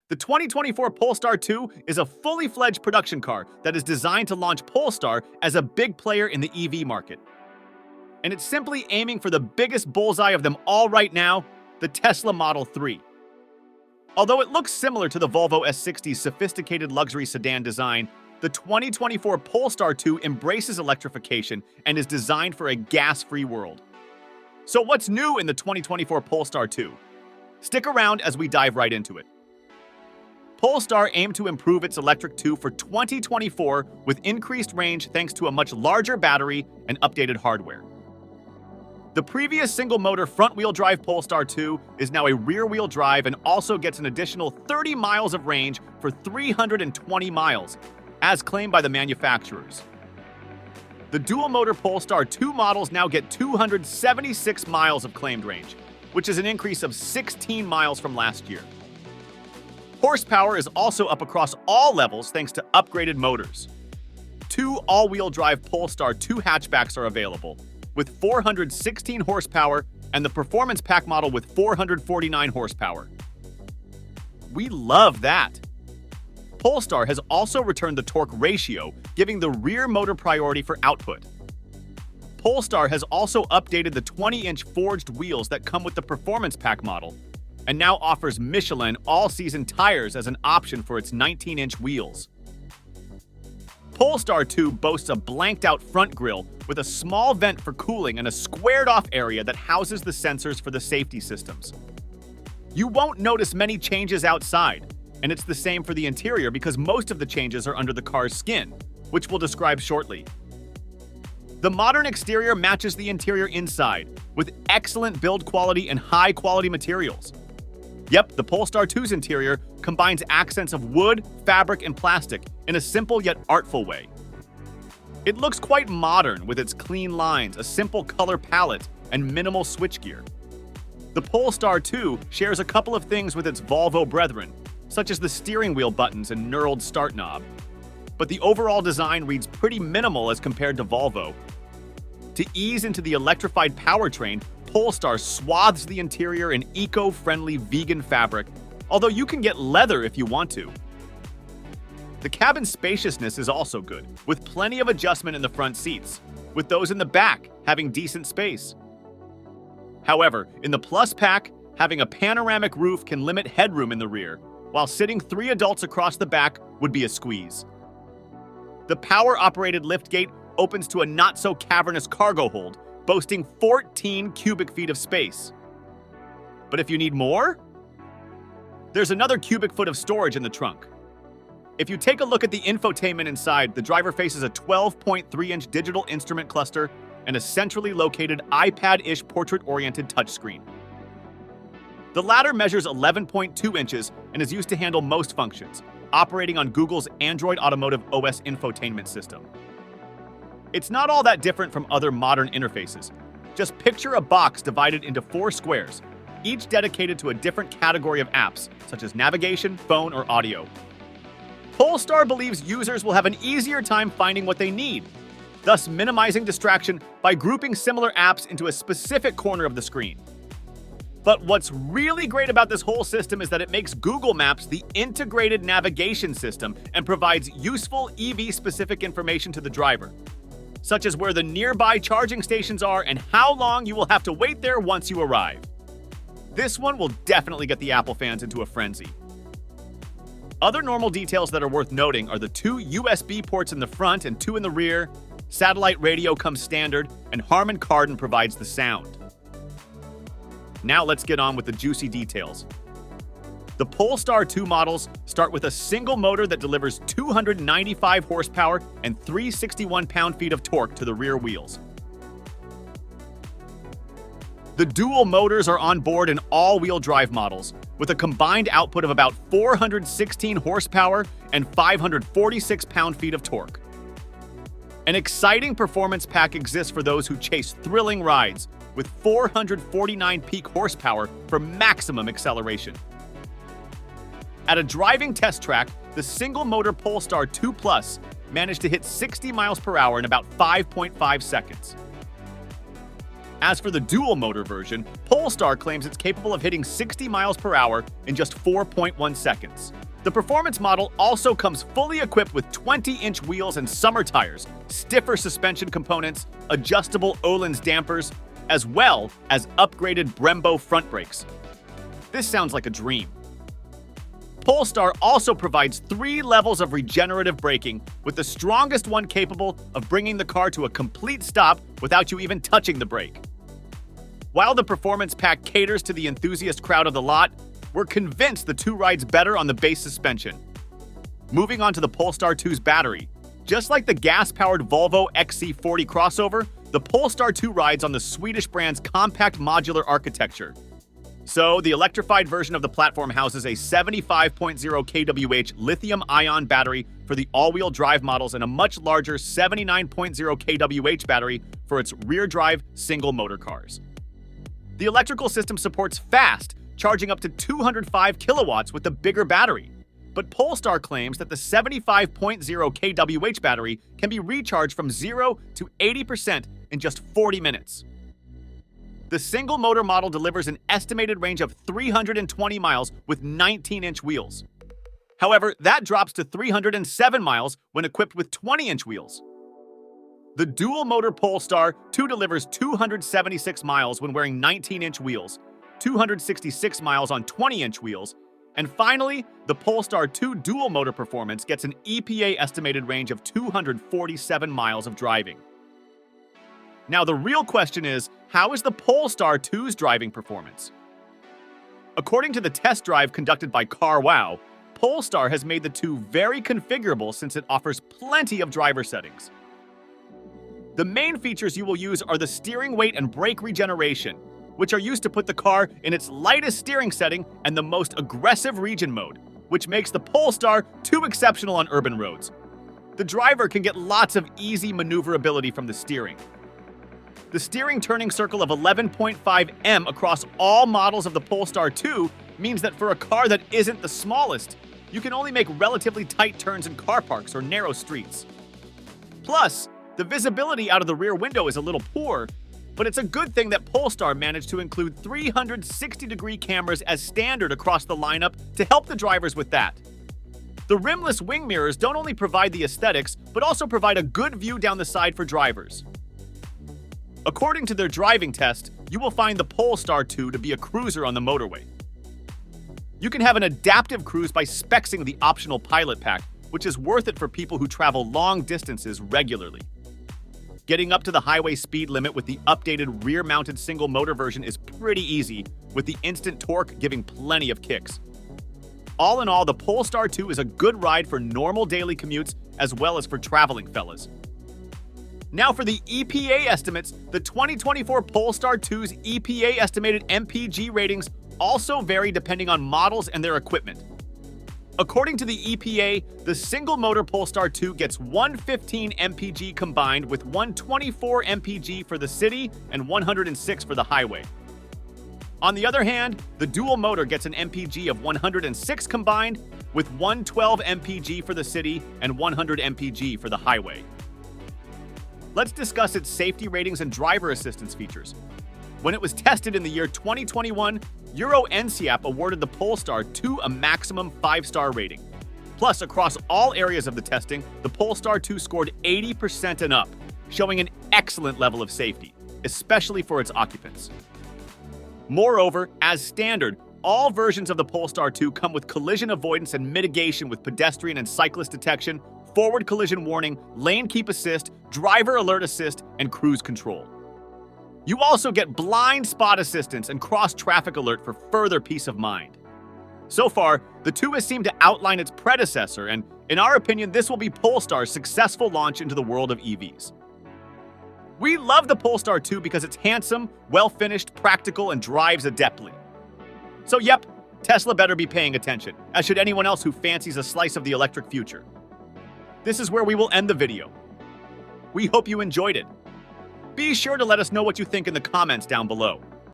The 2024 Polestar 2 is a fully-fledged production car that is designed to launch Polestar as a big player in the EV market. And it's simply aiming for the biggest bullseye of them all right now, the Tesla Model 3. Although it looks similar to the Volvo S60's sophisticated luxury sedan design, the 2024 Polestar 2 embraces electrification and is designed for a gas-free world. So what's new in the 2024 Polestar 2? Stick around as we dive right into it. Polestar aimed to improve its electric 2 for 2024 with increased range thanks to a much larger battery and updated hardware. The previous single-motor front-wheel drive Polestar 2 is now a rear-wheel drive and also gets an additional 30 miles of range for 320 miles, as claimed by the manufacturers. The dual-motor Polestar 2 models now get 276 miles of claimed range, which is an increase of 16 miles from last year. Horsepower is also up across all levels thanks to upgraded motors. Two all-wheel drive Polestar 2 hatchbacks are available, with 416 horsepower and the Performance Pack model with 449 horsepower. We love that! Polestar has also returned the torque ratio, giving the rear motor priority for output. Polestar has also updated the 20-inch forged wheels that come with the Performance Pack model, and now offers Michelin all-season tires as an option for its 19-inch wheels. Polestar 2 boasts a blanked-out front grille with a small vent for cooling and a squared-off area that houses the sensors for the safety systems. You won't notice many changes outside, and it's the same for the interior because most of the changes are under the car's skin, which we'll describe shortly. The modern exterior matches the interior inside, with excellent build quality and high-quality materials. Yep, the Polestar 2's interior combines accents of wood, fabric, and plastic in a simple yet artful way. It looks quite modern with its clean lines, a simple color palette, and minimal switchgear. The Polestar 2 shares a couple of things with its Volvo brethren, such as the steering wheel buttons and knurled start knob. But the overall design reads pretty minimal as compared to Volvo. To ease into the electrified powertrain, Polestar swathes the interior in eco-friendly vegan fabric, although you can get leather if you want to. The cabin spaciousness is also good, with plenty of adjustment in the front seats, with those in the back having decent space. However, in the Plus Pack, having a panoramic roof can limit headroom in the rear, while sitting 3 adults across the back would be a squeeze. The power-operated liftgate opens to a not-so-cavernous cargo hold, boasting 14 cubic feet of space. But if you need more, there's another cubic foot of storage in the trunk. If you take a look at the infotainment inside, the driver faces a 12.3-inch digital instrument cluster and a centrally located iPad-ish portrait-oriented touchscreen. The latter measures 11.2 inches and is used to handle most functions, operating on Google's Android Automotive OS infotainment system. It's not all that different from other modern interfaces. Just picture a box divided into 4 squares, each dedicated to a different category of apps, such as navigation, phone, or audio. Polestar believes users will have an easier time finding what they need, thus minimizing distraction by grouping similar apps into a specific corner of the screen. But what's really great about this whole system is that it makes Google Maps the integrated navigation system and provides useful EV-specific information to the driver, such as where the nearby charging stations are and how long you will have to wait there once you arrive. This one will definitely get the Apple fans into a frenzy. Other normal details that are worth noting are the 2 USB ports in the front and 2 in the rear, satellite radio comes standard, and Harman Kardon provides the sound. Now let's get on with the juicy details. The Polestar 2 models start with a single motor that delivers 295 horsepower and 361 pound-feet of torque to the rear wheels. The dual motors are on board in all-wheel drive models, with a combined output of about 416 horsepower and 546 pound-feet of torque. An exciting performance pack exists for those who chase thrilling rides, with 449 peak horsepower for maximum acceleration. At a driving test track, the single-motor Polestar 2 Plus managed to hit 60 miles per hour in about 5.5 seconds. As for the dual-motor version, Polestar claims it's capable of hitting 60 miles per hour in just 4.1 seconds. The performance model also comes fully equipped with 20-inch wheels and summer tires, stiffer suspension components, adjustable Öhlins dampers, as well as upgraded Brembo front brakes. This sounds like a dream. Polestar also provides 3 levels of regenerative braking, with the strongest one capable of bringing the car to a complete stop without you even touching the brake. While the performance pack caters to the enthusiast crowd of the lot, we're convinced the 2 rides better on the base suspension. Moving on to the Polestar 2's battery. Just like the gas-powered Volvo XC40 crossover, the Polestar 2 rides on the Swedish brand's compact modular architecture. So, the electrified version of the platform houses a 75.0 kWh lithium-ion battery for the all-wheel drive models and a much larger 79.0 kWh battery for its rear-drive single-motor cars. The electrical system supports fast, charging up to 205 kilowatts with the bigger battery. But Polestar claims that the 75.0 kWh battery can be recharged from 0 to 80% in just 40 minutes. The single-motor model delivers an estimated range of 320 miles with 19-inch wheels. However, that drops to 307 miles when equipped with 20-inch wheels. The dual-motor Polestar 2 delivers 276 miles when wearing 19-inch wheels, 266 miles on 20-inch wheels, and finally, the Polestar 2 dual-motor performance gets an EPA estimated range of 247 miles of driving. Now, the real question is, how is the Polestar 2's driving performance? According to the test drive conducted by CarWow, Polestar has made the 2 very configurable since it offers plenty of driver settings. The main features you will use are the steering weight and brake regeneration, which are used to put the car in its lightest steering setting and the most aggressive region mode, which makes the Polestar 2 exceptional on urban roads. The driver can get lots of easy maneuverability from the steering. The steering turning circle of 11.5 m across all models of the Polestar 2 means that for a car that isn't the smallest, you can only make relatively tight turns in car parks or narrow streets. Plus, the visibility out of the rear window is a little poor, but it's a good thing that Polestar managed to include 360-degree cameras as standard across the lineup to help the drivers with that. The rimless wing mirrors don't only provide the aesthetics, but also provide a good view down the side for drivers. According to their driving test, you will find the Polestar 2 to be a cruiser on the motorway. You can have an adaptive cruise by spexing the optional Pilot Pack, which is worth it for people who travel long distances regularly. Getting up to the highway speed limit with the updated rear-mounted single-motor version is pretty easy, with the instant torque giving plenty of kicks. All in all, the Polestar 2 is a good ride for normal daily commutes as well as for traveling fellas. Now for the EPA estimates, the 2024 Polestar 2's EPA estimated MPG ratings also vary depending on models and their equipment. According to the EPA, the single-motor Polestar 2 gets 115 mpg combined with 124 mpg for the city and 106 for the highway. On the other hand, the dual motor gets an mpg of 106 combined with 112 mpg for the city and 100 mpg for the highway. Let's discuss its safety ratings and driver assistance features. When it was tested in the year 2021, Euro NCAP awarded the Polestar 2 a maximum 5-star rating. Plus, across all areas of the testing, the Polestar 2 scored 80% and up, showing an excellent level of safety, especially for its occupants. Moreover, as standard, all versions of the Polestar 2 come with collision avoidance and mitigation with pedestrian and cyclist detection, forward collision warning, lane keep assist, driver alert assist, and cruise control. You also get blind spot assistance and cross-traffic alert for further peace of mind. So far, the 2 has seemed to outline its predecessor, and in our opinion, this will be Polestar's successful launch into the world of EVs. We love the Polestar 2 because it's handsome, well-finished, practical, and drives adeptly. So yep, Tesla better be paying attention, as should anyone else who fancies a slice of the electric future. This is where we will end the video. We hope you enjoyed it. Be sure to let us know what you think in the comments down below.